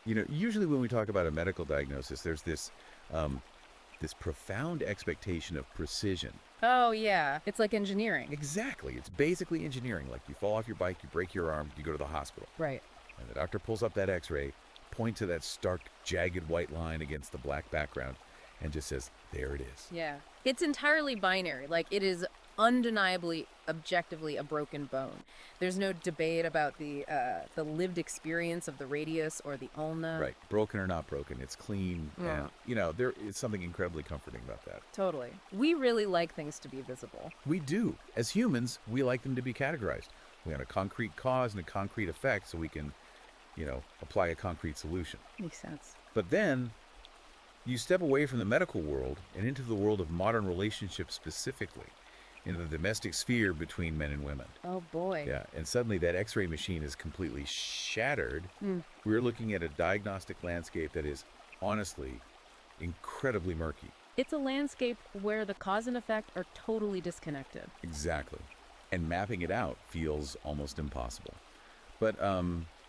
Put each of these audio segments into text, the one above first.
Usually when we talk about a medical diagnosis, there's um, this profound expectation of precision. Oh, yeah. It's like engineering. Exactly. It's basically engineering. Like you fall off your bike, you break your arm, you go to the hospital. Right. And the doctor pulls up that x-ray, points to that stark, jagged white line against the black background, and just says, there it is. Yeah. It's entirely binary. Like, it is undeniably, objectively a broken bone. There's no debate about the lived experience of the radius or the ulna. Right. Broken or not broken. It's clean. And, there is something incredibly comforting about that. Totally. We really like things to be visible. We do. As humans, we like them to be categorized. We want a concrete cause and a concrete effect so we can, apply a concrete solution. Makes sense. But then you step away from the medical world and into the world of modern relationships specifically, into the domestic sphere between men and women. Oh, boy. Yeah, and suddenly that x-ray machine is completely shattered. We're looking at a diagnostic landscape that is honestly incredibly murky. It's a landscape where the cause and effect are totally disconnected. Exactly. And mapping it out feels almost impossible. But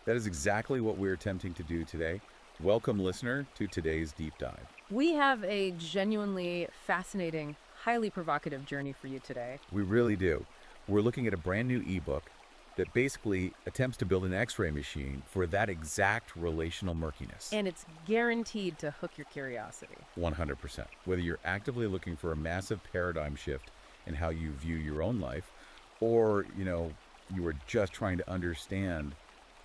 that is exactly what we're attempting to do today. Welcome, listener, to today's deep dive. We have a genuinely fascinating, highly provocative journey for you today. We really do. We're looking at a brand new ebook that basically attempts to build an x-ray machine for that exact relational murkiness. And it's guaranteed to hook your curiosity. 100%. Whether you're actively looking for a massive paradigm shift in how you view your own life, or, you are just trying to understand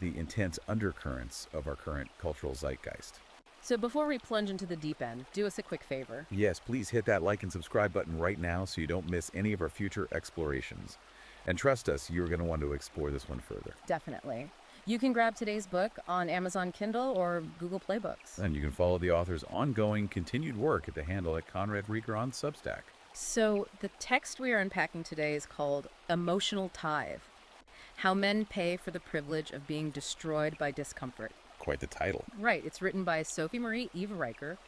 the intense undercurrents of our current cultural zeitgeist. So before we plunge into the deep end, do us a quick favor. Yes, please hit that like and subscribe button right now so you don't miss any of our future explorations. And trust us, you're going to want to explore this one further. Definitely. You can grab today's book on Amazon Kindle or Google Play Books. And you can follow the author's ongoing, continued work at the handle at Conrad Rieger on Substack. So the text we are unpacking today is called Emotional Tithe: How Men Pay for the Privilege of Being Destroyed by Discomfort. Quite the title. Right. It's written by Sophie Marie Eva Riker.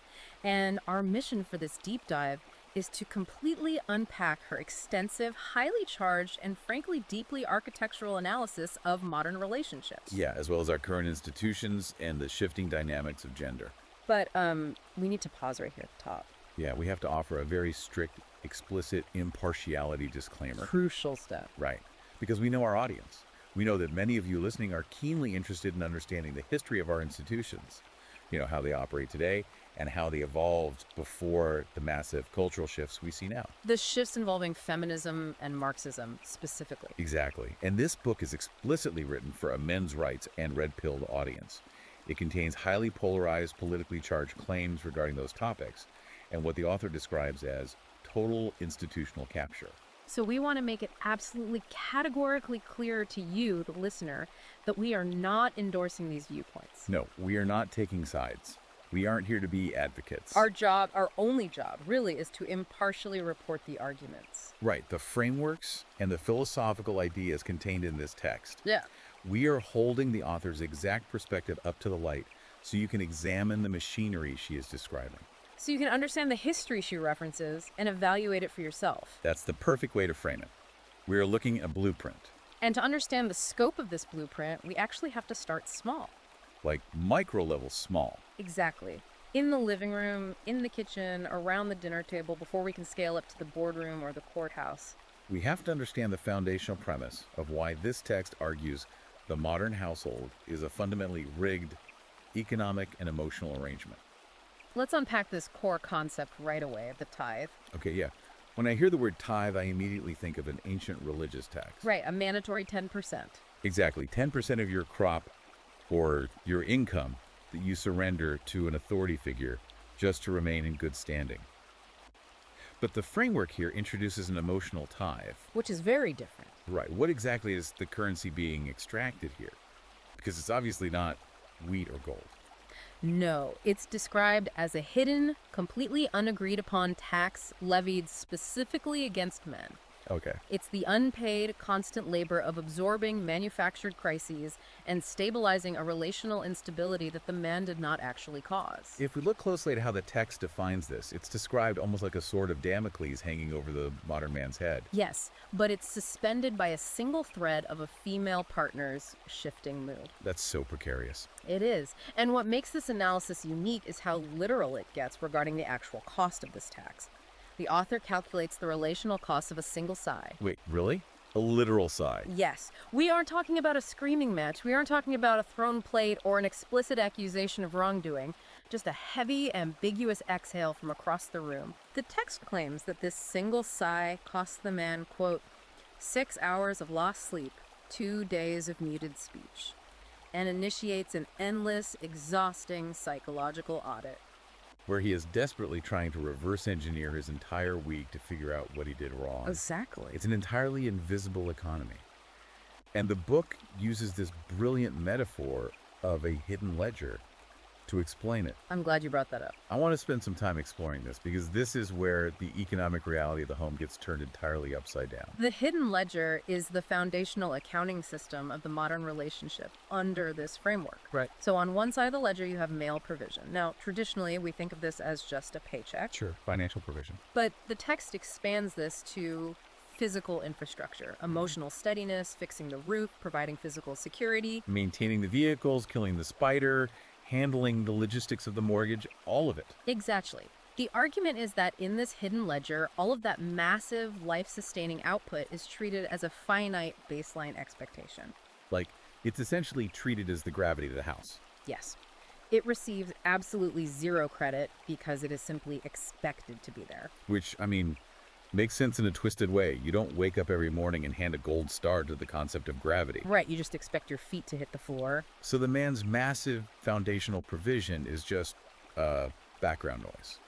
And our mission for this deep dive is to completely unpack her extensive, highly charged, and frankly deeply architectural analysis of modern relationships. Yeah, as well as our current institutions and the shifting dynamics of gender. But we need to pause right here at the top. Yeah, we have to offer a very strict, explicit impartiality disclaimer. Crucial step. Right. Because we know our audience. We know that many of you listening are keenly interested in understanding the history of our institutions, how they operate today and how they evolved before the massive cultural shifts we see now. The shifts involving feminism and Marxism specifically. Exactly. And this book is explicitly written for a men's rights and red-pilled audience. It contains highly polarized, politically charged claims regarding those topics and what the author describes as total institutional capture. So we want to make it absolutely categorically clear to you, the listener, that we are not endorsing these viewpoints. No, we are not taking sides. We aren't here to be advocates. Our only job, really, is to impartially report the arguments. Right, the frameworks and the philosophical ideas contained in this text. Yeah. We are holding the author's exact perspective up to the light so you can examine the machinery she is describing. So you can understand the history she references and evaluate it for yourself. That's the perfect way to frame it. We are looking at a blueprint. And to understand the scope of this blueprint, we actually have to start small. Like micro-level small. Exactly. In the living room, in the kitchen, around the dinner table, before we can scale up to the boardroom or the courthouse. We have to understand the foundational premise of why this text argues the modern household is a fundamentally rigged economic and emotional arrangement. Let's unpack this core concept right away, the tithe. Okay, yeah. When I hear the word tithe, I immediately think of an ancient religious tax. Right, a mandatory 10%. Exactly. 10% of your crop or your income that you surrender to an authority figure just to remain in good standing. But the framework here introduces an emotional tithe. Which is very different. Right. What exactly is the currency being extracted here? Because it's obviously not wheat or gold. No, it's described as a hidden, completely unagreed upon tax levied specifically against men. Okay. It's the unpaid, constant labor of absorbing manufactured crises and stabilizing a relational instability that the man did not actually cause. If we look closely at how the text defines this, it's described almost like a sword of Damocles hanging over the modern man's head. Yes, but it's suspended by a single thread of a female partner's shifting mood. That's so precarious. It is. And what makes this analysis unique is how literal it gets regarding the actual cost of this tax. The author calculates the relational cost of a single sigh. Wait, really? A literal sigh. Yes, we aren't talking about a screaming match. We aren't talking about a thrown plate or an explicit accusation of wrongdoing. Just a heavy, ambiguous exhale from across the room. The text claims that this single sigh costs the man, quote, 6 hours of lost sleep, 2 days of muted speech, and initiates an endless, exhausting psychological audit. Where he is desperately trying to reverse engineer his entire week to figure out what he did wrong. Exactly. It's an entirely invisible economy. And the book uses this brilliant metaphor of a hidden ledger to explain it. I'm glad you brought that up. I want to spend some time exploring this because this is where the economic reality of the home gets turned entirely upside down. The hidden ledger is the foundational accounting system of the modern relationship under this framework. Right. So on one side of the ledger, you have male provision. Now, traditionally, we think of this as just a paycheck. Sure, financial provision. But the text expands this to physical infrastructure, emotional steadiness, fixing the roof, providing physical security. Maintaining the vehicles, killing the spider, handling the logistics of the mortgage, all of it. Exactly. The argument is that in this hidden ledger, all of that massive life-sustaining output is treated as a finite baseline expectation. Like, it's essentially treated as the gravity of the house. Yes. It receives absolutely zero credit because it is simply expected to be there. Which, I mean, makes sense in a twisted way. You don't wake up every morning and hand a gold star to the concept of gravity. Right, you just expect your feet to hit the floor. So the man's massive foundational provision is just background noise.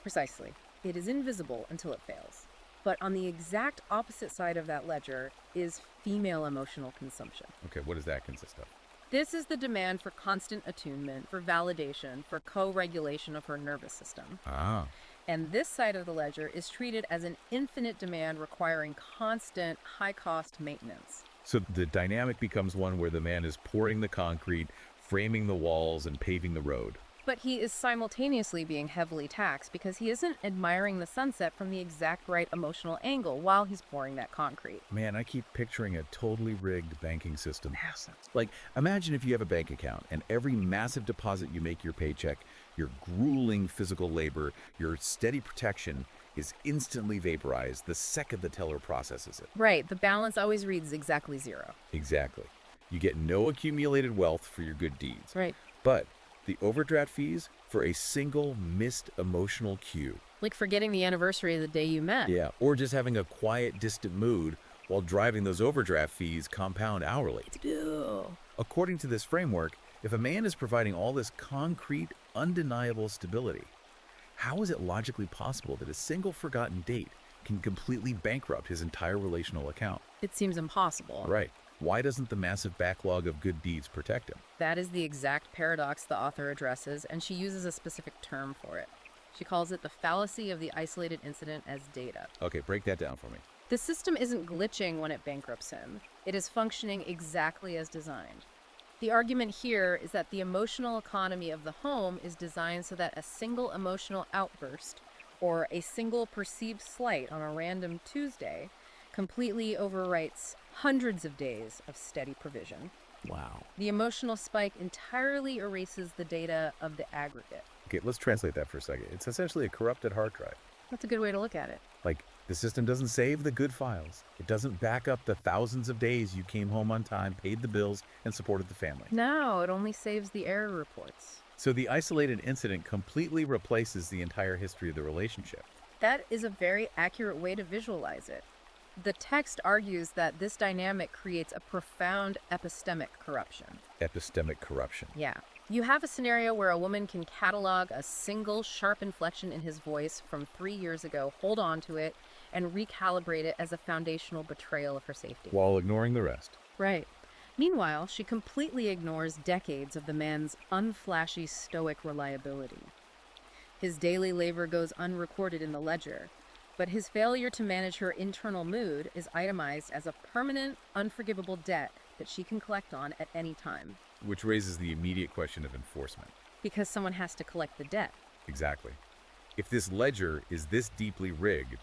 Precisely. It is invisible until it fails. But on the exact opposite side of that ledger is female emotional consumption. Okay, what does that consist of? This is the demand for constant attunement, for validation, for co-regulation of her nervous system. Ah. And this side of the ledger is treated as an infinite demand requiring constant, high-cost maintenance. So the dynamic becomes one where the man is pouring the concrete, framing the walls, and paving the road. But he is simultaneously being heavily taxed because he isn't admiring the sunset from the exact right emotional angle while he's pouring that concrete. Man, I keep picturing a totally rigged banking system. Like, imagine if you have a bank account and every massive deposit you make your paycheck, your grueling physical labor, your steady protection is instantly vaporized the second the teller processes it. Right, the balance always reads exactly zero. Exactly. You get no accumulated wealth for your good deeds. Right. But the overdraft fees for a single missed emotional cue. Like forgetting the anniversary of the day you met. Yeah, or just having a quiet, distant mood while driving those overdraft fees compound hourly. Ew. According to this framework, if a man is providing all this concrete, undeniable stability, how is it logically possible that a single forgotten date can completely bankrupt his entire relational account? It seems impossible. Right. Why doesn't the massive backlog of good deeds protect him? That is the exact paradox the author addresses, and she uses a specific term for it. She calls it the fallacy of the isolated incident as data. Okay, break that down for me. The system isn't glitching when it bankrupts him. It is functioning exactly as designed. The argument here is that the emotional economy of the home is designed so that a single emotional outburst or a single perceived slight on a random Tuesday completely overwrites hundreds of days of steady provision. Wow. The emotional spike entirely erases the data of the aggregate. Okay, let's translate that for a second. It's essentially a corrupted hard drive. That's a good way to look at it. Like, the system doesn't save the good files. It doesn't back up the thousands of days you came home on time, paid the bills, and supported the family. No, it only saves the error reports. So the isolated incident completely replaces the entire history of the relationship. That is a very accurate way to visualize it. The text argues that this dynamic creates a profound epistemic corruption. Epistemic corruption. Yeah. You have a scenario where a woman can catalog a single sharp inflection in his voice from 3 years ago, hold on to it, and recalibrate it as a foundational betrayal of her safety. While ignoring the rest. Right. Meanwhile, she completely ignores decades of the man's unflashy stoic reliability. His daily labor goes unrecorded in the ledger, But his failure to manage her internal mood is itemized as a permanent, unforgivable debt that she can collect on at any time. Which raises the immediate question of enforcement. Because someone has to collect the debt. Exactly. If this ledger is this deeply rigged,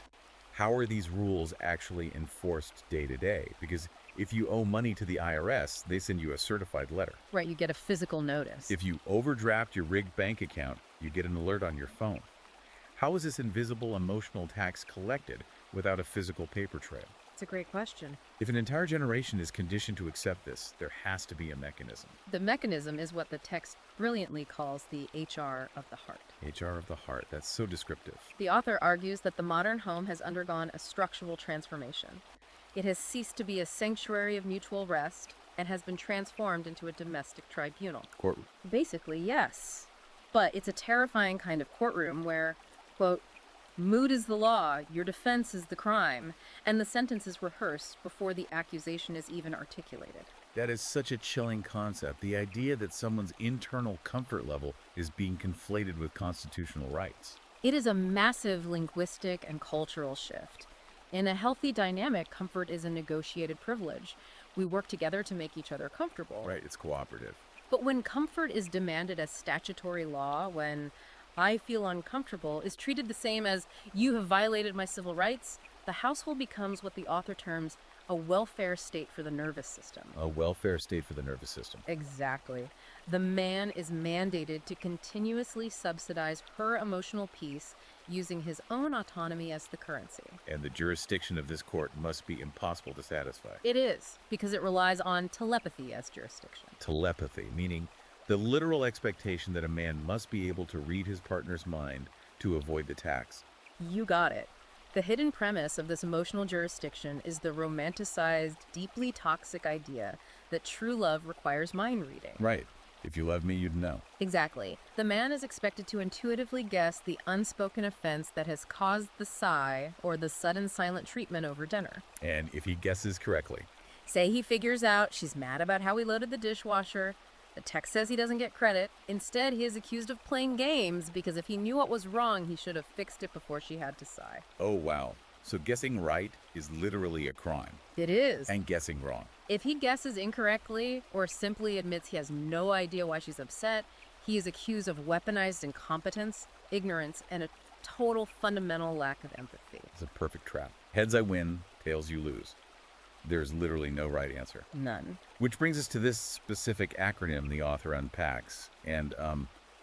how are these rules actually enforced day to day? Because if you owe money to the IRS, they send you a certified letter. Right, you get a physical notice. If you overdraft your rigged bank account, you get an alert on your phone. How is this invisible emotional tax collected without a physical paper trail? It's a great question. If an entire generation is conditioned to accept this, there has to be a mechanism. The mechanism is what the text brilliantly calls the HR of the heart. HR of the heart, that's so descriptive. The author argues that the modern home has undergone a structural transformation. It has ceased to be a sanctuary of mutual rest and has been transformed into a domestic tribunal. Courtroom. Basically, yes. But it's a terrifying kind of courtroom where, quote, mood is the law, your defense is the crime, and the sentence is rehearsed before the accusation is even articulated. That is such a chilling concept. The idea that someone's internal comfort level is being conflated with constitutional rights. It is a massive linguistic and cultural shift. In a healthy dynamic, comfort is a negotiated privilege. We work together to make each other comfortable. Right, it's cooperative. But when comfort is demanded as statutory law, when I feel uncomfortable is treated the same as you have violated my civil rights, the household becomes what the author terms a welfare state for the nervous system. A welfare state for the nervous system. Exactly. The man is mandated to continuously subsidize her emotional peace using his own autonomy as the currency. And the jurisdiction of this court must be impossible to satisfy. It is, because it relies on telepathy as jurisdiction. Telepathy, meaning the literal expectation that a man must be able to read his partner's mind to avoid the tax. You got it. The hidden premise of this emotional jurisdiction is the romanticized, deeply toxic idea that true love requires mind reading. Right. If you love me, you'd know. Exactly. The man is expected to intuitively guess the unspoken offense that has caused the sigh or the sudden silent treatment over dinner. And if he guesses correctly. Say he figures out she's mad about how we loaded the dishwasher. The text says he doesn't get credit. Instead, he is accused of playing games because if he knew what was wrong, he should have fixed it before she had to sigh. Oh, wow. So guessing right is literally a crime. It is. And guessing wrong. If he guesses incorrectly or simply admits he has no idea why she's upset, he is accused of weaponized incompetence, ignorance, and a total fundamental lack of empathy. It's a perfect trap. Heads I win, tails you lose. There's literally no right answer. None. Which brings us to this specific acronym the author unpacks. And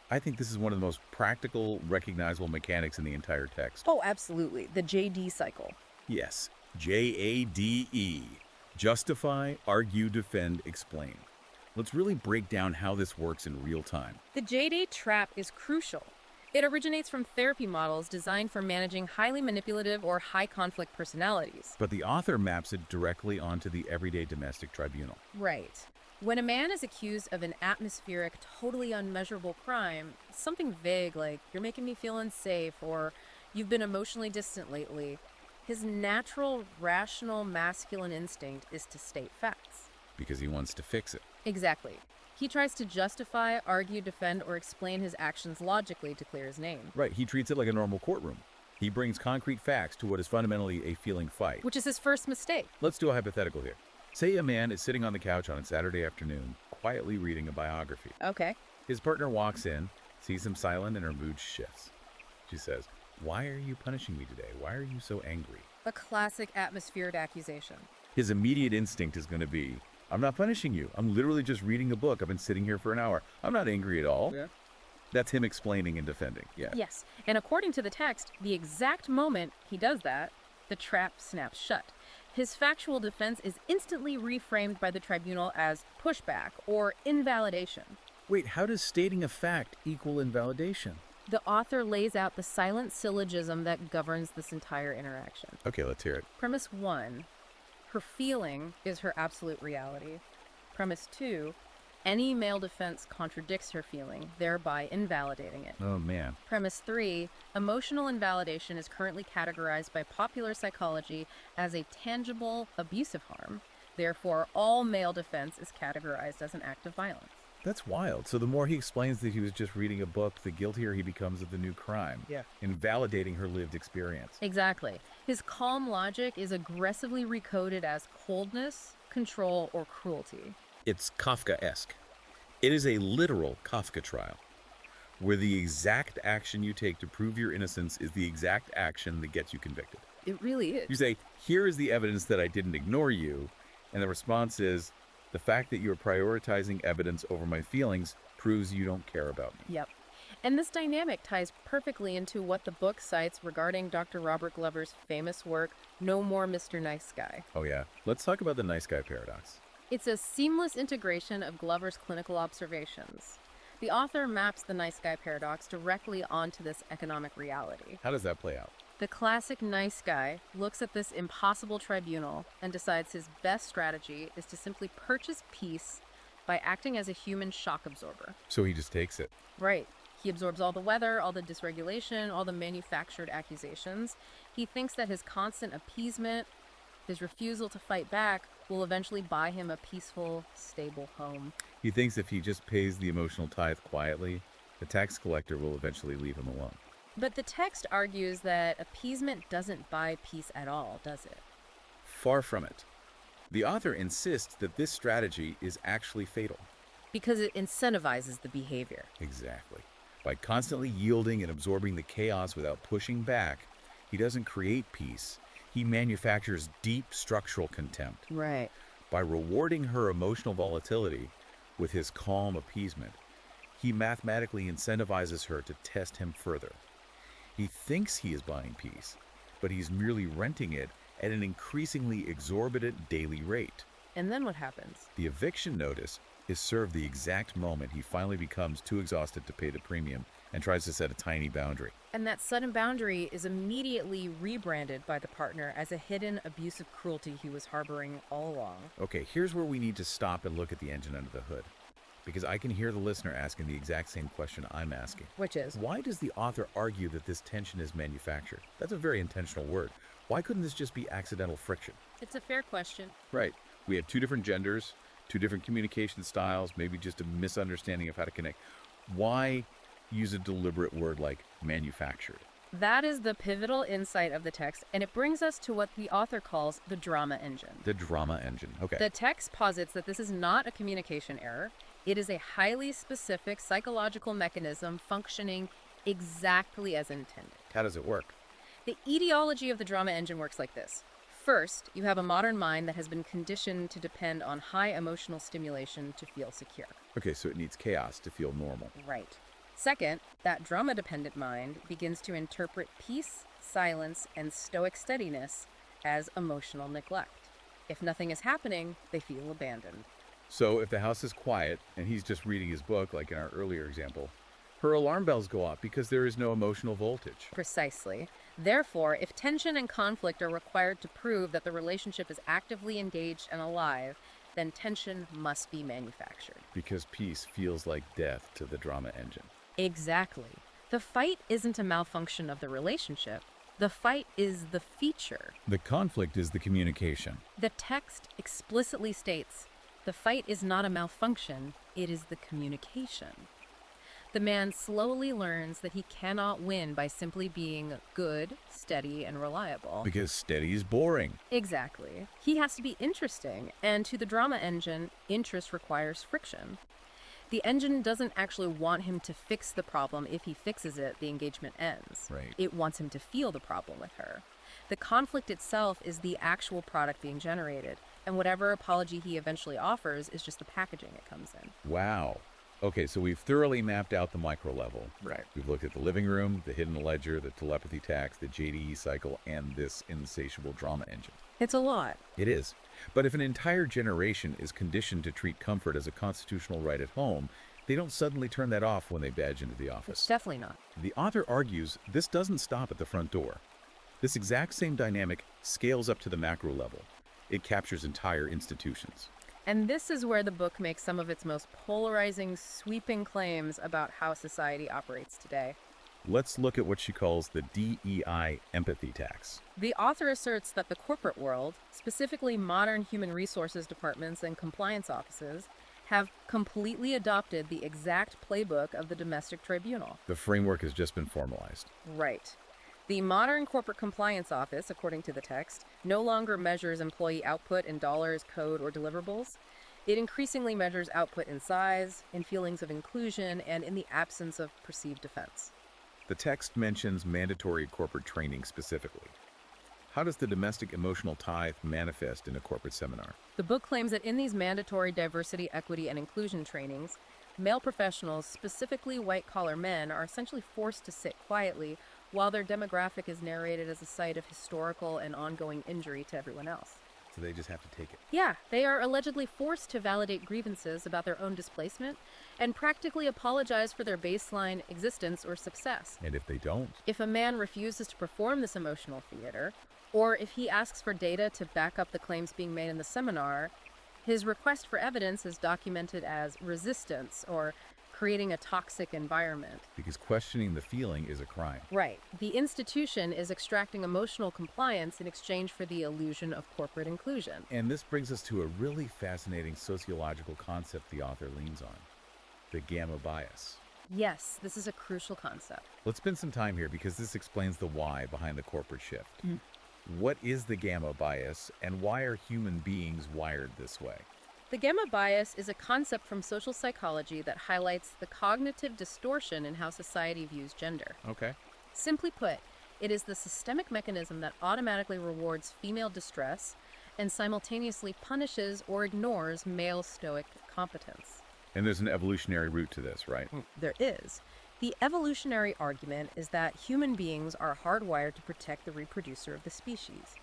I think this is one of the most practical, recognizable mechanics in the entire text. Oh, absolutely. The JD cycle. Yes. JADE. Justify, argue, defend, explain. Let's really break down how this works in real time. The JD trap is crucial. It originates from therapy models designed for managing highly manipulative or high-conflict personalities. But the author maps it directly onto the everyday domestic tribunal. Right. When a man is accused of an atmospheric, totally unmeasurable crime, something vague like, you're making me feel unsafe, or you've been emotionally distant lately, his natural, rational, masculine instinct is to state facts. Because he wants to fix it. Exactly. He tries to justify, argue, defend, or explain his actions logically to clear his name. Right, he treats it like a normal courtroom. He brings concrete facts to what is fundamentally a feeling fight. Which is his first mistake. Let's do a hypothetical here. Say a man is sitting on the couch on a Saturday afternoon, quietly reading a biography. Okay. His partner walks in, sees him silent, and her mood shifts. She says, "Why are you punishing me today? Why are you so angry?" A classic atmospheric accusation. His immediate instinct is going to be, "I'm not punishing you. I'm literally just reading a book. I've been sitting here for an hour. I'm not angry at all." Yeah. That's him explaining and defending. Yeah. Yes, and according to the text, the exact moment he does that, the trap snaps shut. His factual defense is instantly reframed by the tribunal as pushback or invalidation. Wait, how does stating a fact equal invalidation? The author lays out the silent syllogism that governs this entire interaction. Okay, let's hear it. Premise 1, her feeling is her absolute reality. Premise 2, any male defense contradicts her feeling, thereby invalidating it. Oh, man. Premise 3, emotional invalidation is currently categorized by popular psychology as a tangible abusive harm. Therefore, all male defense is categorized as an act of violence. That's wild. So the more he explains that he was just reading a book, the guiltier he becomes of the new crime, Yeah. invalidating her lived experience. Exactly. His calm logic is aggressively recoded as coldness, control, or cruelty. It's Kafkaesque. It is a literal Kafka trial, where the exact action you take to prove your innocence is the exact action that gets you convicted. It really is. You say, here is the evidence that I didn't ignore you, and the response is, the fact that you are prioritizing evidence over my feelings proves you don't care about me. Yep. And this dynamic ties perfectly into what the book cites regarding Dr. Robert Glover's famous work, No More Mr. Nice Guy. Oh yeah, let's talk about the nice guy paradox. It's a seamless integration of Glover's clinical observations. The author maps the nice guy paradox directly onto this economic reality. How does that play out? The classic nice guy looks at this impossible tribunal and decides his best strategy is to simply purchase peace by acting as a human shock absorber. So he just takes it. Right. He absorbs all the weather, all the dysregulation, all the manufactured accusations. He thinks that his constant appeasement, his refusal to fight back, will eventually buy him a peaceful, stable home. He thinks if he just pays the emotional tithe quietly, the tax collector will eventually leave him alone. But the text argues that appeasement doesn't buy peace at all, does it? Far from it. The author insists that this strategy is actually fatal. Because it incentivizes the behavior. Exactly. By constantly yielding and absorbing the chaos without pushing back, he doesn't create peace. He manufactures deep structural contempt. Right. By rewarding her emotional volatility with his calm appeasement, he mathematically incentivizes her to test him further. He thinks he is buying peace, but he's merely renting it at an increasingly exorbitant daily rate. And then what happens? The eviction notice is served the exact moment he finally becomes too exhausted to pay the premium and tries to set a tiny boundary. And that sudden boundary is immediately rebranded by the partner as a hidden abusive cruelty he was harboring all along. Okay, here's where we need to stop and look at the engine under the hood, because I can hear the listener asking the exact same question I'm asking. Which is? Why does the author argue that this tension is manufactured? That's a very intentional word. Why couldn't this just be accidental friction? It's a fair question. Right. We have two different genders, two different communication styles, maybe just a misunderstanding of how to connect. Why use a deliberate word like manufactured? That is the pivotal insight of the text, and it brings us to what the author calls the drama engine. The drama engine. Okay. The text posits that this is not a communication error. It is a highly specific psychological mechanism functioning exactly as intended. How does it work? The etiology of the drama engine works like this. First, you have a modern mind that has been conditioned to depend on high emotional stimulation to feel secure. Okay, so it needs chaos to feel normal. Right. Second, that drama-dependent mind begins to interpret peace, silence, and stoic steadiness as emotional neglect. If nothing is happening, they feel abandoned. So if the house is quiet and he's just reading his book, like in our earlier example, her alarm bells go off because there is no emotional voltage. Precisely. Therefore, if tension and conflict are required to prove that the relationship is actively engaged and alive, then tension must be manufactured. Because peace feels like death to the drama engine. Exactly. The fight isn't a malfunction of the relationship. The fight is the feature. The conflict is the communication. The text explicitly states, the fight is not a malfunction, it is the communication. The man slowly learns that he cannot win by simply being good, steady, and reliable. Because steady is boring. Exactly. He has to be interesting, and to the drama engine, interest requires friction. The engine doesn't actually want him to fix the problem. If he fixes it, the engagement ends. Right. It wants him to feel the problem with her. The conflict itself is the actual product being generated, and whatever apology he eventually offers is just the packaging it comes in. Wow. Okay, so we've thoroughly mapped out the micro level. Right. We've looked at the living room, the hidden ledger, the telepathy tax, the JDE cycle, and this insatiable drama engine. It's a lot. It is. But if an entire generation is conditioned to treat comfort as a constitutional right at home, they don't suddenly turn that off when they badge into the office. It's definitely not. The author argues this doesn't stop at the front door. This exact same dynamic scales up to the macro level. It captures entire institutions. And this is where the book makes some of its most polarizing, sweeping claims about how society operates today. Let's look at what she calls the DEI empathy tax. The author asserts that the corporate world, specifically modern human resources departments and compliance offices, have completely adopted the exact playbook of the domestic tribunal. The framework has just been formalized. Right. The modern corporate compliance office, according to the text, no longer measures employee output in dollars, code, or deliverables. It increasingly measures output in size, in feelings of inclusion, and in the absence of perceived defense. The text mentions mandatory corporate training specifically. How does the domestic emotional tithe manifest in a corporate seminar? The book claims that in these mandatory diversity, equity, and inclusion trainings, male professionals, specifically white-collar men, are essentially forced to sit quietly while their demographic is narrated as a site of historical and ongoing injury to everyone else. So they just have to take it. Yeah, they are allegedly forced to validate grievances about their own displacement and practically apologize for their baseline existence or success. And if they don't, If a man refuses to perform this emotional theater, or if he asks for data to back up the claims being made in the seminar, his request for evidence is documented as resistance or creating a toxic environment. because questioning the feeling is a crime. Right. The institution is extracting emotional compliance in exchange for the illusion of corporate inclusion. And this brings us to a really fascinating sociological concept the author leans on, the gamma bias. Yes, this is a crucial concept. Let's spend some time here because this explains the why behind the corporate shift. What is the gamma bias, and why are human beings wired this way? The gamma bias is a concept from social psychology that highlights the cognitive distortion in how society views gender. Okay. Simply put, it is the systemic mechanism that automatically rewards female distress and simultaneously punishes or ignores male stoic competence. And there's an evolutionary root to this, right? There is. The evolutionary argument is that human beings are hardwired to protect the reproducer of the species.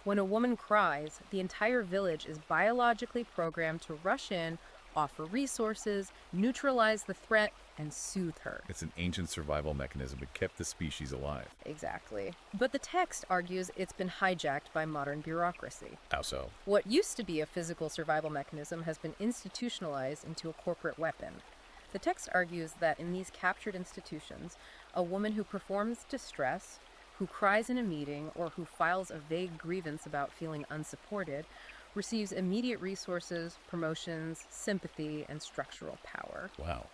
When a woman cries, the entire village is biologically programmed to rush in, offer resources, neutralize the threat, and soothe her. It's an ancient survival mechanism that kept the species alive. Exactly. But the text argues it's been hijacked by modern bureaucracy. How so? What used to be a physical survival mechanism has been institutionalized into a corporate weapon. The text argues that in these captured institutions, a woman who performs distress, who cries in a meeting, or who files a vague grievance about feeling unsupported, receives immediate resources, promotions, sympathy, and structural power. Wow.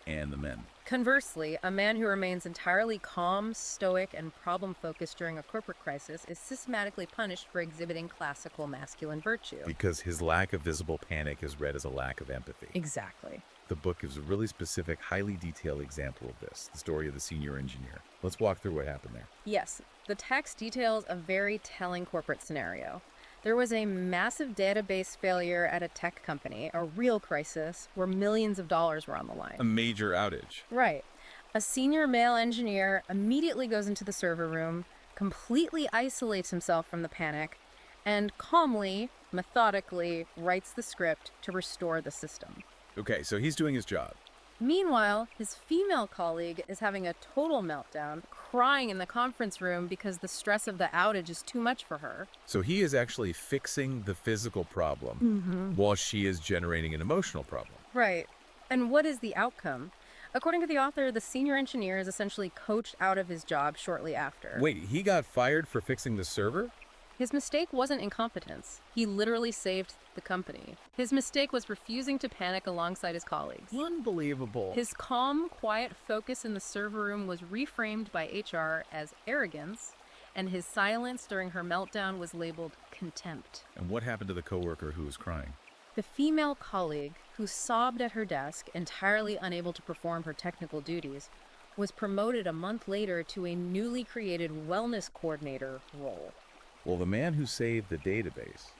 And the men. Conversely, a man who remains entirely calm, stoic, and problem-focused during a corporate crisis is systematically punished for exhibiting classical masculine virtue. Because his lack of visible panic is read as a lack of empathy. Exactly. The book gives a really specific, highly detailed example of this, the story of the senior engineer. Let's walk through what happened there. Yes, the text details a very telling corporate scenario. There was a massive database failure at a tech company, a real crisis where millions of dollars were on the line. A major outage. Right. A senior male engineer immediately goes into the server room, completely isolates himself from the panic, and calmly, methodically writes the script to restore the system. Okay, so he's doing his job. Meanwhile, his female colleague is having a total meltdown, crying in the conference room because the stress of the outage is too much for her. So he is actually fixing the physical problem while she is generating an emotional problem. Right. And what is the outcome? According to the author, the senior engineer is essentially coached out of his job shortly after. Wait, he got fired for fixing the server? His mistake wasn't incompetence. He literally saved the company. His mistake was refusing to panic alongside his colleagues. Unbelievable. His calm, quiet focus in the server room was reframed by HR as arrogance, and his silence during her meltdown was labeled contempt. And what happened to the coworker who was crying? The female colleague, who sobbed at her desk, entirely unable to perform her technical duties, was promoted a month later to a newly created wellness coordinator role. Well, the man who saved the database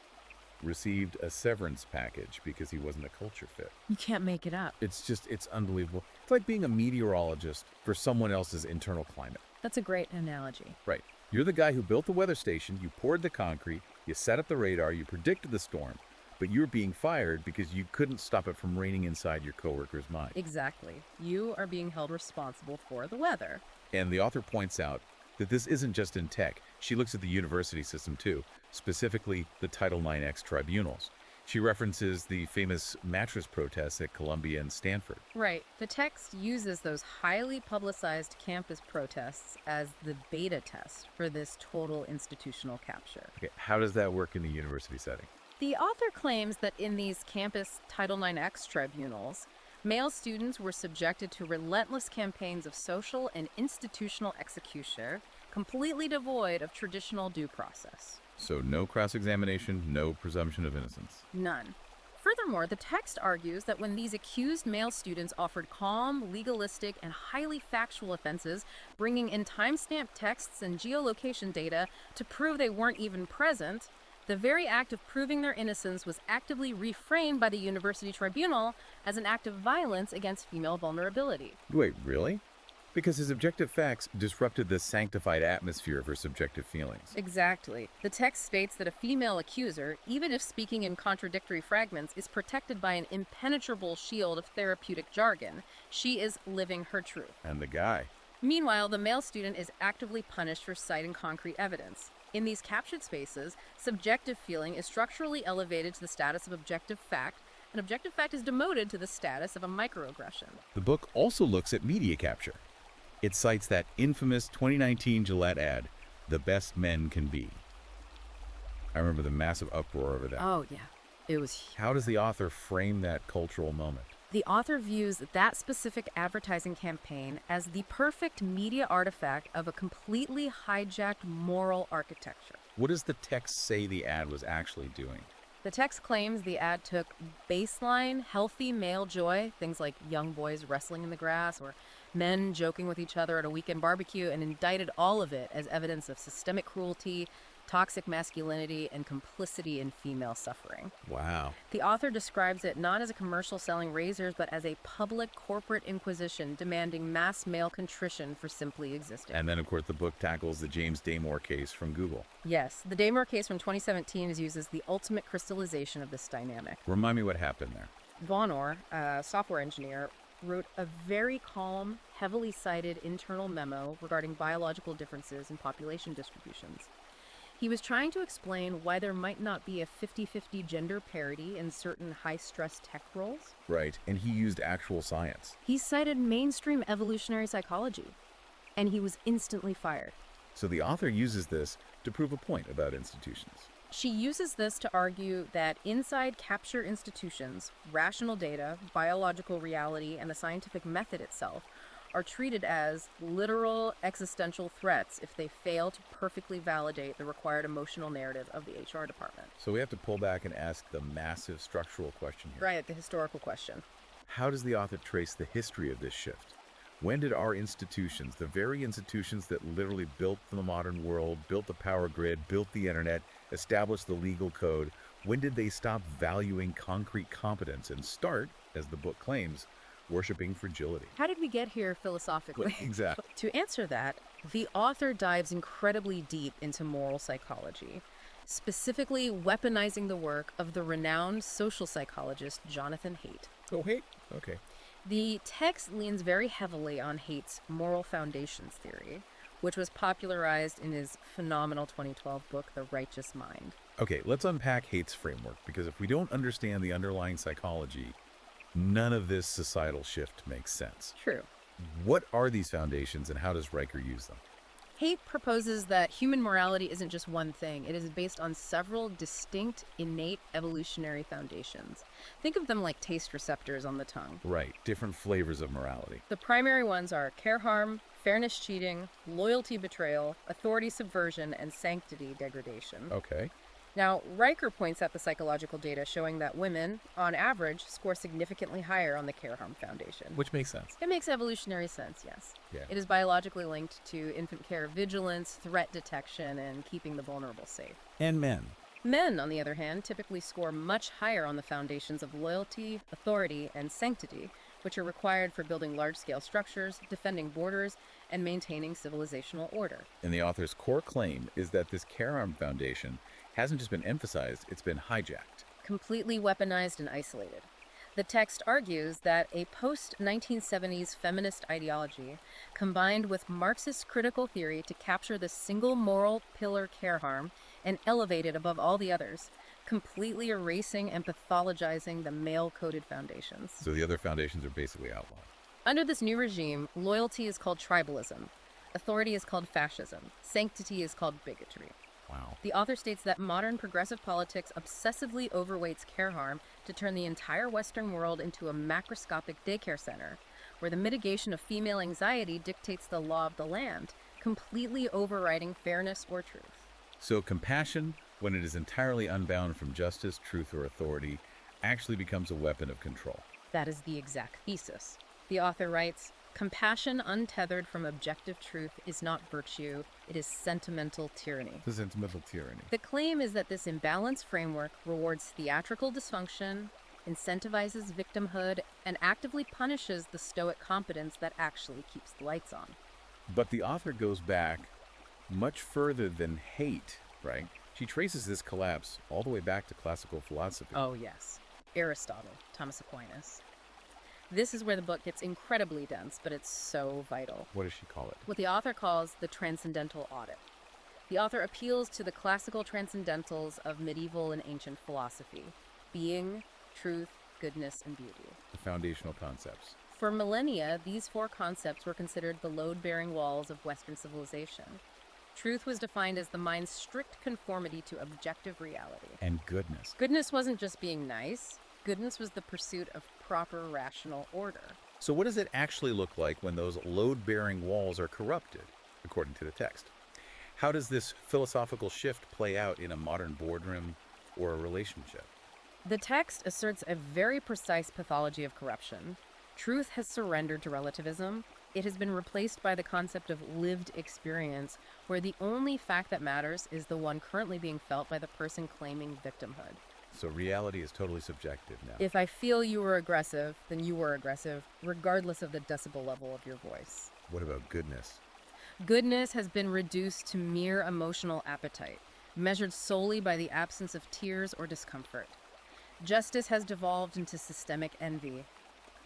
received a severance package because he wasn't a culture fit. You can't make it up. It's unbelievable. It's like being a meteorologist for someone else's internal climate. That's a great analogy. Right. You're the guy who built the weather station, you poured the concrete, you set up the radar, you predicted the storm, but you're being fired because you couldn't stop it from raining inside your coworker's mind. Exactly. You are being held responsible for the weather. And the author points out that this isn't just in tech. She looks at the university system too, specifically the Title IX tribunals. She references the famous mattress protests at Columbia and Stanford. Right. The text uses those highly publicized campus protests as the beta test for this total institutional capture. Okay, how does that work in a university setting? The author claims that in these campus Title IX tribunals, male students were subjected to relentless campaigns of social and institutional execution, completely devoid of traditional due process. So no cross-examination, no presumption of innocence. None. Furthermore, the text argues that when these accused male students offered calm, legalistic, and highly factual offenses, bringing in timestamp texts and geolocation data to prove they weren't even present, the very act of proving their innocence was actively reframed by the university tribunal as an act of violence against female vulnerability. Wait, really? Because his objective facts disrupted the sanctified atmosphere of her subjective feelings. Exactly. The text states that a female accuser, even if speaking in contradictory fragments, is protected by an impenetrable shield of therapeutic jargon. She is living her truth. And the guy. Meanwhile, the male student is actively punished for citing concrete evidence. In these captured spaces, subjective feeling is structurally elevated to the status of objective fact, and objective fact is demoted to the status of a microaggression. The book also looks at media capture. It cites that infamous 2019 Gillette ad, "The best men can be." I remember the massive uproar over that. Oh, yeah. It was huge. How does the author frame that cultural moment? The author views that specific advertising campaign as the perfect media artifact of a completely hijacked moral architecture. What does the text say the ad was actually doing? The text claims the ad took baseline, healthy male joy, things like young boys wrestling in the grass or men joking with each other at a weekend barbecue, and indicted all of it as evidence of systemic cruelty, toxic masculinity, and complicity in female suffering. Wow. The author describes it not as a commercial selling razors, but as a public corporate inquisition demanding mass male contrition for simply existing. And then, of course, the book tackles the James Damore case from Google. Yes, the Damore case from 2017 is used as the ultimate crystallization of this dynamic. Remind me what happened there. Vonor, a software engineer, wrote a very calm, heavily cited internal memo regarding biological differences in population distributions. He was trying to explain why there might not be a 50-50 gender parity in certain high-stress tech roles. Right, and he used actual science. He cited mainstream evolutionary psychology, and he was instantly fired. So the author uses this to prove a point about institutions. She uses this to argue that inside capture institutions, rational data, biological reality, and the scientific method itself are treated as literal existential threats if they fail to perfectly validate the required emotional narrative of the HR department. So we have to pull back and ask the massive structural question here. Right, the historical question. How does the author trace the history of this shift? When did our institutions, the very institutions that literally built the modern world, built the power grid, built the internet, established the legal code, when did they stop valuing concrete competence and start, as the book claims, worshiping fragility? How did we get here philosophically? Exactly. To answer that, the author dives incredibly deep into moral psychology, specifically weaponizing the work of the renowned social psychologist Jonathan Haidt. Oh, Haidt? Okay. The text leans very heavily on Haidt's moral foundations theory, which was popularized in his phenomenal 2012 book, The Righteous Mind. Okay, let's unpack Haidt's framework, because if we don't understand the underlying psychology, none of this societal shift makes sense. True. What are these foundations and how does Riker use them? Haidt proposes that human morality isn't just one thing. It is based on several distinct, innate evolutionary foundations. Think of them like taste receptors on the tongue. Right, different flavors of morality. The primary ones are care harm, fairness cheating, loyalty betrayal, authority subversion, and sanctity degradation. Okay. Now, Riker points out the psychological data showing that women, on average, score significantly higher on the care harm foundation. Which makes sense. It makes evolutionary sense, yes. Yeah. It is biologically linked to infant care vigilance, threat detection, and keeping the vulnerable safe. And men. Men, on the other hand, typically score much higher on the foundations of loyalty, authority, and sanctity, which are required for building large-scale structures, defending borders, and maintaining civilizational order. And the author's core claim is that this care arm foundation hasn't just been emphasized, it's been hijacked. Completely weaponized and isolated. The text argues that a post-1970s feminist ideology combined with Marxist critical theory to capture the single moral pillar care harm and elevate it above all the others, completely erasing and pathologizing the male-coded foundations. So the other foundations are basically outlawed. Under this new regime, loyalty is called tribalism, authority is called fascism, sanctity is called bigotry. Wow. The author states that modern progressive politics obsessively overweights care harm to turn the entire Western world into a macroscopic daycare center, where the mitigation of female anxiety dictates the law of the land, completely overriding fairness or truth. So compassion, when it is entirely unbound from justice, truth, or authority, actually becomes a weapon of control. That is the exact thesis. The author writes, compassion untethered from objective truth is not virtue, it is sentimental tyranny. The sentimental tyranny. The claim is that this imbalanced framework rewards theatrical dysfunction, incentivizes victimhood, and actively punishes the stoic competence that actually keeps the lights on. But the author goes back much further than hate, right? She traces this collapse all the way back to classical philosophy. Oh, yes. Aristotle, Thomas Aquinas. This is where the book gets incredibly dense, but it's so vital. What does she call it? What the author calls the transcendental audit. The author appeals to the classical transcendentals of medieval and ancient philosophy: being, truth, goodness, and beauty. The foundational concepts. For millennia, these four concepts were considered the load-bearing walls of Western civilization. Truth was defined as the mind's strict conformity to objective reality. And goodness. Goodness wasn't just being nice. Goodness was the pursuit of proper rational order. So what does it actually look like when those load-bearing walls are corrupted, according to the text? How does this philosophical shift play out in a modern boardroom or a relationship? The text asserts a very precise pathology of corruption. Truth has surrendered to relativism. It has been replaced by the concept of lived experience, where the only fact that matters is the one currently being felt by the person claiming victimhood. So reality is totally subjective now. If I feel you were aggressive, then you were aggressive, regardless of the decibel level of your voice. What about goodness? Goodness has been reduced to mere emotional appetite, measured solely by the absence of tears or discomfort. Justice has devolved into systemic envy,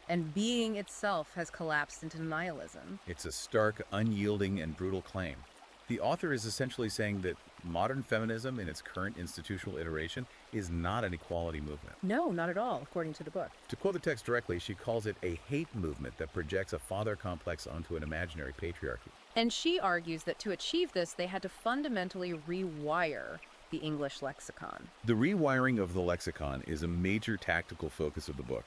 and being itself has collapsed into nihilism. It's a stark, unyielding, and brutal claim. The author is essentially saying that modern feminism in its current institutional iteration is not an equality movement. No, not at all, according to the book. To quote the text directly, she calls it a hate movement that projects a father complex onto an imaginary patriarchy. And she argues that to achieve this, they had to fundamentally rewire the English lexicon. The rewiring of the lexicon is a major tactical focus of the book.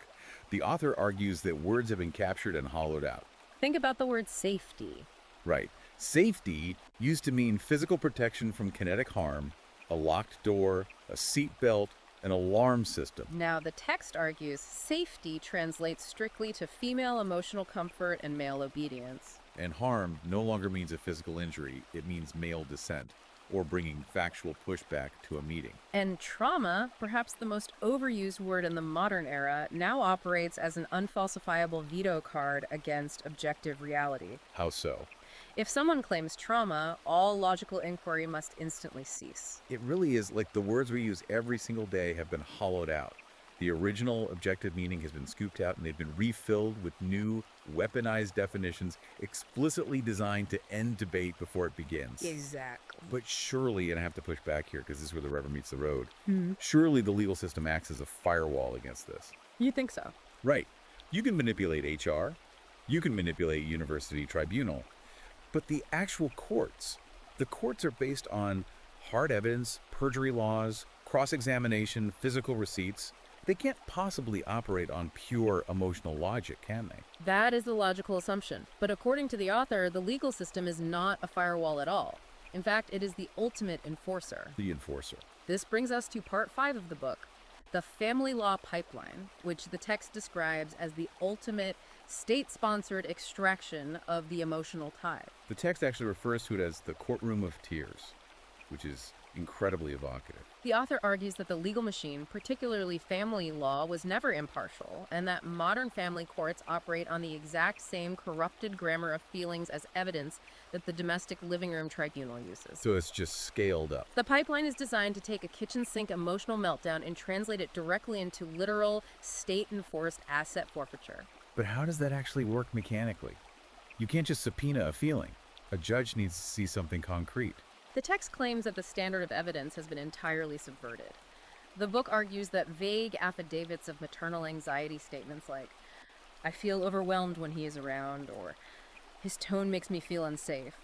The author argues that words have been captured and hollowed out. Think about the word safety. Right. Safety used to mean physical protection from kinetic harm, a locked door, a seat belt, an alarm system. Now, the text argues safety translates strictly to female emotional comfort and male obedience. And harm no longer means a physical injury, it means male dissent, or bringing factual pushback to a meeting. And trauma, perhaps the most overused word in the modern era, now operates as an unfalsifiable veto card against objective reality. How so? If someone claims trauma, all logical inquiry must instantly cease. It really is like the words we use every single day have been hollowed out. The original objective meaning has been scooped out and they've been refilled with new, weaponized definitions explicitly designed to end debate before it begins. Exactly. But surely, and I have to push back here because this is where the rubber meets the road, surely the legal system acts as a firewall against this. You think so? Right. You can manipulate HR, you can manipulate university tribunal, but the actual courts, the courts are based on hard evidence, perjury laws, cross-examination, physical receipts. They can't possibly operate on pure emotional logic, can they? That is the logical assumption. But according to the author, the legal system is not a firewall at all. In fact, it is the ultimate enforcer. The enforcer. This brings us to part 5 of the book, the family law pipeline, which the text describes as the ultimate state-sponsored extraction of the emotional tithe. The text actually refers to it as the courtroom of tears, which is incredibly evocative. The author argues that the legal machine, particularly family law, was never impartial, and that modern family courts operate on the exact same corrupted grammar of feelings as evidence that the domestic living room tribunal uses. So it's just scaled up. The pipeline is designed to take a kitchen sink emotional meltdown and translate it directly into literal, state-enforced asset forfeiture. But how does that actually work mechanically? You can't just subpoena a feeling. A judge needs to see something concrete. The text claims that the standard of evidence has been entirely subverted. The book argues that vague affidavits of maternal anxiety statements like, "I feel overwhelmed when he is around," or "his tone makes me feel unsafe,"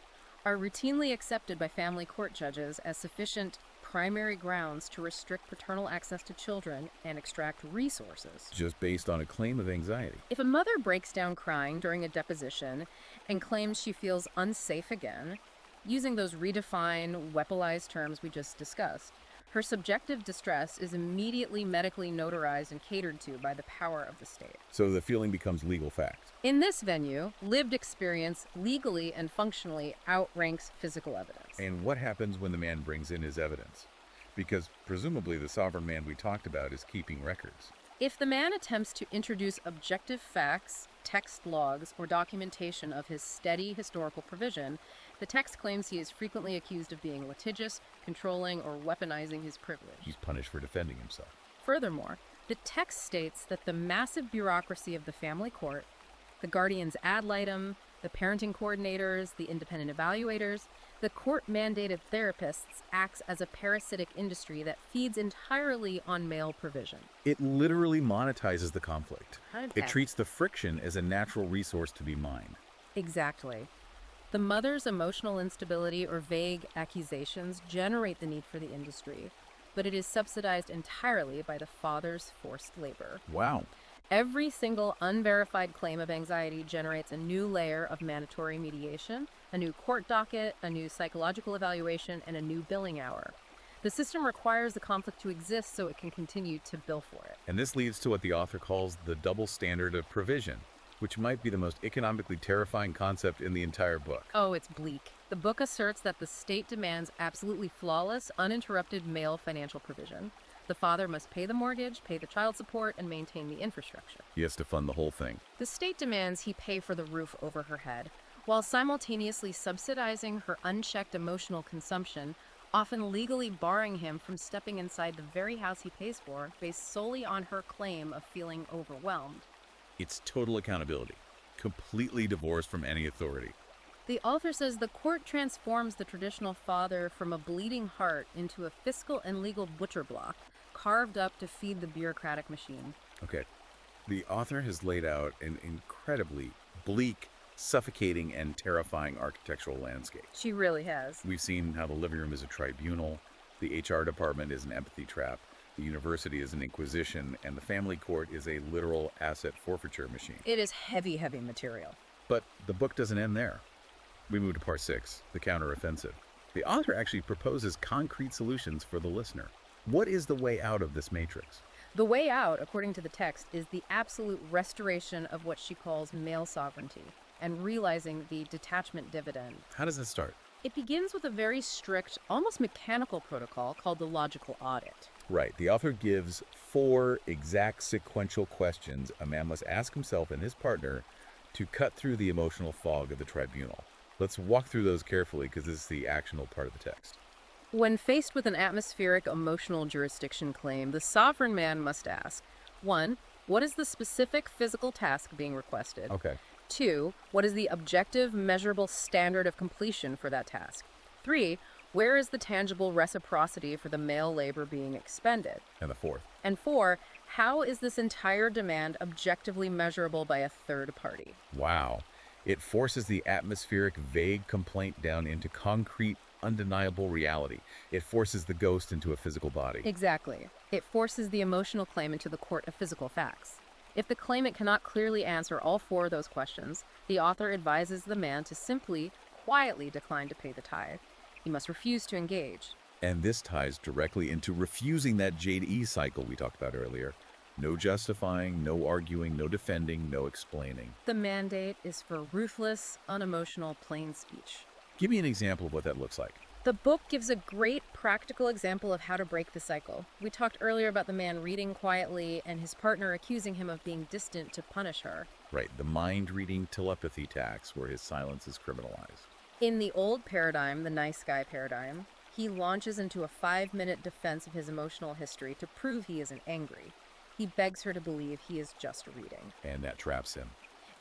are routinely accepted by family court judges as sufficient primary grounds to restrict paternal access to children and extract resources. Just based on a claim of anxiety. If a mother breaks down crying during a deposition and claims she feels unsafe again, using those redefined, weaponized terms we just discussed, her subjective distress is immediately medically notarized and catered to by the power of the state. So the feeling becomes legal fact. In this venue, lived experience legally and functionally outranks physical evidence. And what happens when the man brings in his evidence? Because presumably the sovereign man we talked about is keeping records. If the man attempts to introduce objective facts, text logs, or documentation of his steady historical provision, the text claims he is frequently accused of being litigious, controlling, or weaponizing his privilege. He's punished for defending himself. Furthermore, the text states that the massive bureaucracy of the family court, the guardians ad litem, the parenting coordinators, the independent evaluators, the court-mandated therapists acts as a parasitic industry that feeds entirely on male provision. It literally monetizes the conflict. Okay. It treats the friction as a natural resource to be mined. Exactly. The mother's emotional instability or vague accusations generate the need for the industry, but it is subsidized entirely by the father's forced labor. Wow. Every single unverified claim of anxiety generates a new layer of mandatory mediation, a new court docket, a new psychological evaluation, and a new billing hour. The system requires the conflict to exist so it can continue to bill for it. And this leads to what the author calls the double standard of provision, which might be the most economically terrifying concept in the entire book. Oh, it's bleak. The book asserts that the state demands absolutely flawless, uninterrupted male financial provision. The father must pay the mortgage, pay the child support, and maintain the infrastructure. He has to fund the whole thing. The state demands he pay for the roof over her head, while simultaneously subsidizing her unchecked emotional consumption, often legally barring him from stepping inside the very house he pays for, based solely on her claim of feeling overwhelmed. It's total accountability, completely divorced from any authority. The author says the court transforms the traditional father from a bleeding heart into a fiscal and legal butcher block, carved up to feed the bureaucratic machine. Okay, the author has laid out an incredibly bleak, suffocating, and terrifying architectural landscape. She really has. We've seen how the living room is a tribunal, the HR department is an empathy trap, the university is an inquisition, and the family court is a literal asset forfeiture machine. It is heavy, heavy material. But the book doesn't end there. We move to part 6, the counteroffensive. The author actually proposes concrete solutions for the listener. What is the way out of this matrix? The way out, according to the text, is the absolute restoration of what she calls male sovereignty and realizing the detachment dividend. How does this start? It begins with a very strict, almost mechanical protocol called the logical audit. Right. The author gives 4 exact sequential questions a man must ask himself and his partner to cut through the emotional fog of the tribunal. Let's walk through those carefully because this is the actionable part of the text. When faced with an atmospheric emotional jurisdiction claim, the sovereign man must ask, 1. What is the specific physical task being requested? Okay. 2. What is the objective, measurable standard of completion for that task? 3. Where is the tangible reciprocity for the male labor being expended? And the 4th. And 4. How is this entire demand objectively measurable by a third party? Wow. It forces the atmospheric, vague complaint down into concrete, undeniable reality. It forces the ghost into a physical body. Exactly. It forces the emotional claim into the court of physical facts. If the claimant cannot clearly answer all 4 of those questions, the author advises the man to simply, quietly decline to pay the tithe. He must refuse to engage. And this ties directly into refusing that Jade E cycle we talked about earlier. No justifying, no arguing, no defending, no explaining. The mandate is for ruthless, unemotional, plain speech. Give me an example of what that looks like. The book gives a great practical example of how to break the cycle. We talked earlier about the man reading quietly and his partner accusing him of being distant to punish her. Right, the mind-reading telepathy tax where his silence is criminalized. In the old paradigm, the nice guy paradigm, he launches into a 5-minute defense of his emotional history to prove he isn't angry. He begs her to believe he is just reading. And that traps him.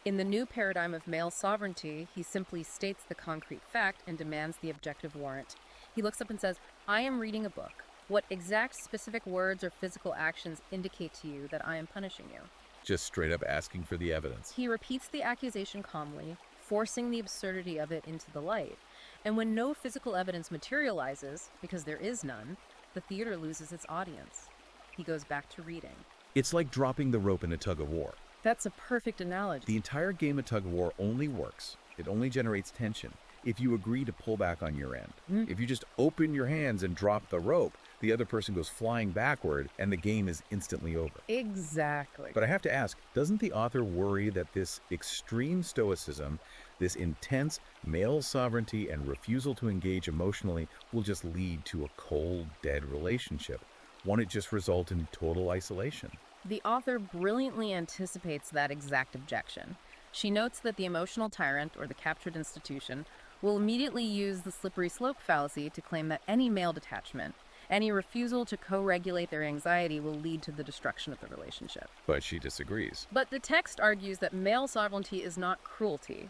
In the new paradigm of male sovereignty, he simply states the concrete fact and demands the objective warrant. He looks up and says, I am reading a book. What exact specific words or physical actions indicate to you that I am punishing you? Just straight up asking for the evidence. He repeats the accusation calmly, forcing the absurdity of it into the light. And when no physical evidence materializes, because there is none, the theater loses its audience. He goes back to reading. It's like dropping the rope in a tug of war. That's a perfect analogy. The entire game of tug of war only works, it only generates tension, if you agree to pull back on your end. If you just open your hands and drop the rope, the other person goes flying backward and the game is instantly over. Exactly. But I have to ask, doesn't the author worry that this extreme stoicism, this intense male sovereignty and refusal to engage emotionally will just lead to a cold, dead relationship? Won't it just result in total isolation? The author brilliantly anticipates that exact objection. She notes that the emotional tyrant, or the captured institution, will immediately use the slippery slope fallacy to claim that any male detachment, any refusal to co-regulate their anxiety will lead to the destruction of the relationship. But she disagrees. But the text argues that male sovereignty is not cruelty.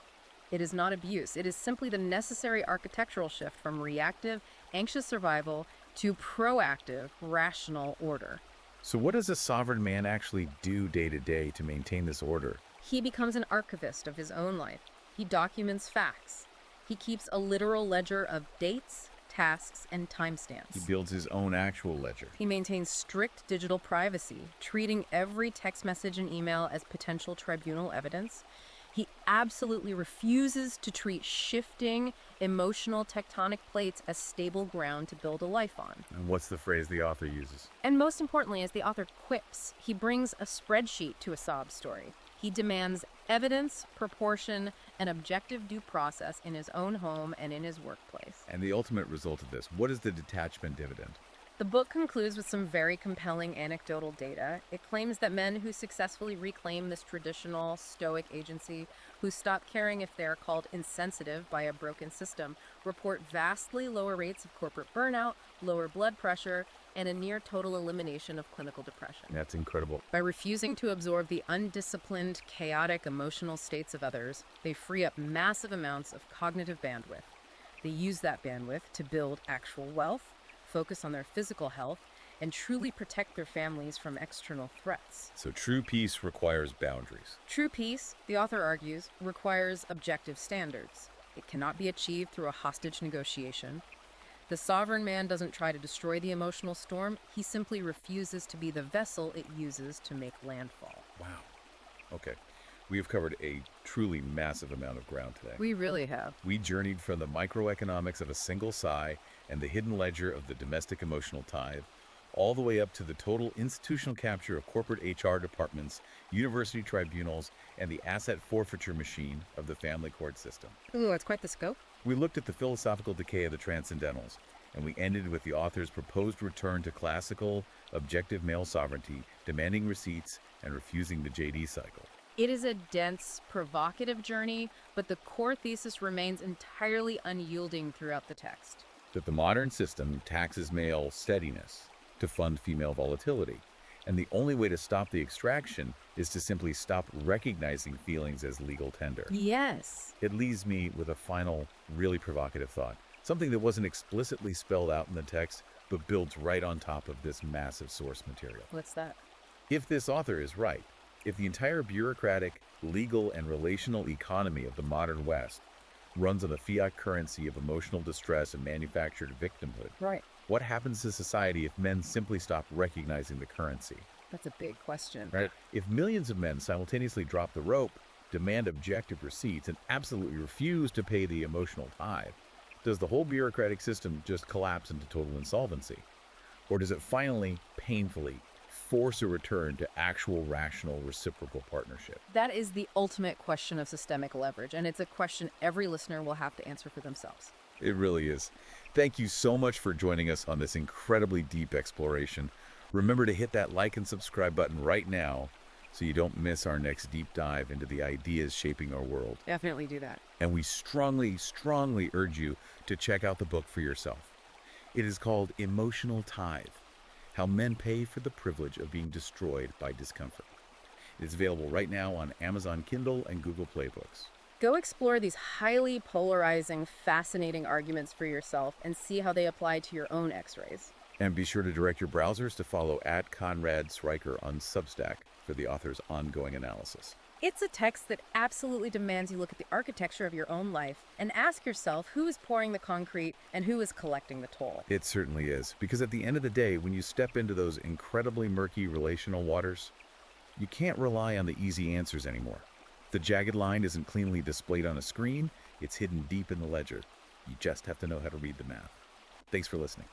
It is not abuse. It is simply the necessary architectural shift from reactive, anxious survival to proactive, rational order. So what does a sovereign man actually do day to day to maintain this order? He becomes an archivist of his own life. He documents facts. He keeps a literal ledger of dates, tasks, and timestamps. He builds his own actual ledger. He maintains strict digital privacy, treating every text message and email as potential tribunal evidence. He absolutely refuses to treat shifting, emotional tectonic plates as stable ground to build a life on. And what's the phrase the author uses? And most importantly, as the author quips, he brings a spreadsheet to a sob story. He demands evidence, proportion, and objective due process in his own home and in his workplace. And the ultimate result of this, what is the detachment dividend? The book concludes with some very compelling anecdotal data. It claims that men who successfully reclaim this traditional stoic agency, who stop caring if they are called insensitive by a broken system, report vastly lower rates of corporate burnout, lower blood pressure, and a near total elimination of clinical depression. That's incredible. By refusing to absorb the undisciplined, chaotic emotional states of others, they free up massive amounts of cognitive bandwidth. They use that bandwidth to build actual wealth, focus on their physical health, and truly protect their families from external threats. So true peace requires boundaries. True peace, the author argues, requires objective standards. It cannot be achieved through a hostage negotiation. The sovereign man doesn't try to destroy the emotional storm, he simply refuses to be the vessel it uses to make landfall. Wow. Okay. We have covered a truly massive amount of ground today. We really have. We journeyed from the microeconomics of a single sigh and the hidden ledger of the domestic emotional tithe, all the way up to the total institutional capture of corporate HR departments, university tribunals, and the asset forfeiture machine of the family court system. Ooh, it's quite the scope. We looked at the philosophical decay of the transcendentals, and we ended with the author's proposed return to classical, objective male sovereignty, demanding receipts and refusing the JD cycle. It is a dense, provocative journey, but the core thesis remains entirely unyielding throughout the text. That the modern system taxes male steadiness to fund female volatility, and the only way to stop the extraction is to simply stop recognizing feelings as legal tender. Yes. It leaves me with a final, really provocative thought, something that wasn't explicitly spelled out in the text, but builds right on top of this massive source material. What's that? If this author is right, if the entire bureaucratic, legal, and relational economy of the modern West runs on the fiat currency of emotional distress and manufactured victimhood, Right. what happens to society if men simply stop recognizing the currency? That's a big question. Right? If millions of men simultaneously drop the rope, demand objective receipts, and absolutely refuse to pay the emotional tithe, does the whole bureaucratic system just collapse into total insolvency? Or does it finally, painfully, force a return to actual rational reciprocal partnership? That is the ultimate question of systemic leverage, and it's a question every listener will have to answer for themselves. It really is. Thank you so much for joining us on this incredibly deep exploration. Remember to hit that like and subscribe button right now so you don't miss our next deep dive into the ideas shaping our world. Definitely do that. And we strongly, strongly urge you to check out the book for yourself. It is called Emotional Tithe: How Men Pay for the Privilege of Being Destroyed by Discomfort. It is available right now on Amazon Kindle and Google Play Books. Go explore these highly polarizing, fascinating arguments for yourself and see how they apply to your own X-rays. And be sure to direct your browsers to follow @ConradSriker on Substack for the author's ongoing analysis. It's a text that absolutely demands you look at the architecture of your own life and ask yourself who is pouring the concrete and who is collecting the toll. It certainly is, because at the end of the day, when you step into those incredibly murky relational waters, you can't rely on the easy answers anymore. The jagged line isn't cleanly displayed on a screen, it's hidden deep in the ledger. You just have to know how to read the math. Thanks for listening.